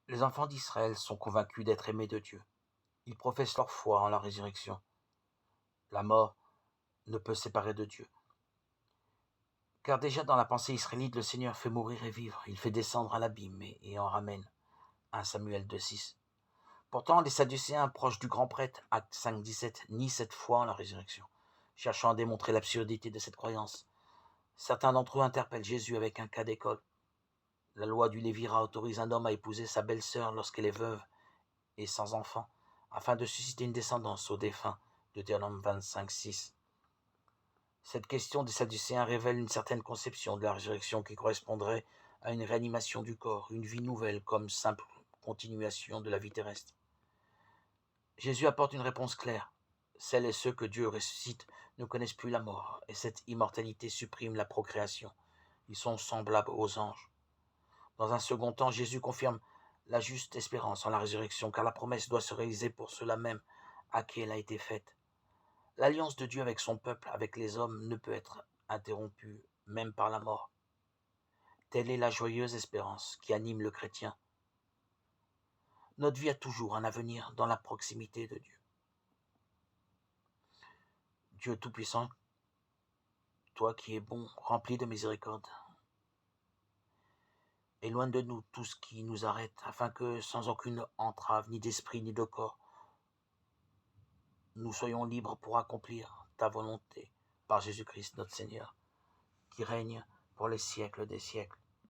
Les enfants d'Israël sont convaincus d'être aimés de Dieu. Ils professent leur foi en la résurrection. La mort ne peut séparer de Dieu. Car déjà dans la pensée israélite, le Seigneur fait mourir et vivre. Il fait descendre à l'abîme et en ramène. 1 Samuel 2,6. Pourtant, les Sadducéens, proches du grand prêtre, Acte 5,17, nient cette foi en la résurrection, cherchant à démontrer l'absurdité de cette croyance. Certains d'entre eux interpellent Jésus avec un cas d'école. La loi du Lévira autorise un homme à épouser sa belle-sœur lorsqu'elle est veuve et sans enfant, afin de susciter une descendance aux défunts. Deutéronome 25,6. Cette question des Sadducéens révèle une certaine conception de la résurrection qui correspondrait à une réanimation du corps, une vie nouvelle comme simple continuation de la vie terrestre. Jésus apporte une réponse claire. Celles et ceux que Dieu ressuscite ne connaissent plus la mort, et cette immortalité supprime la procréation. Ils sont semblables aux anges. Dans un second temps, Jésus confirme la juste espérance en la résurrection, car la promesse doit se réaliser pour ceux-là même à qui elle a été faite. L'alliance de Dieu avec son peuple, avec les hommes, ne peut être interrompue, même par la mort. Telle est la joyeuse espérance qui anime le chrétien. Notre vie a toujours un avenir dans la proximité de Dieu. Dieu Tout-Puissant, toi qui es bon, rempli de miséricorde, éloigne de nous tout ce qui nous arrête, afin que, sans aucune entrave, ni d'esprit, ni de corps, nous soyons libres pour accomplir ta volonté par Jésus-Christ notre Seigneur, qui règne pour les siècles des siècles.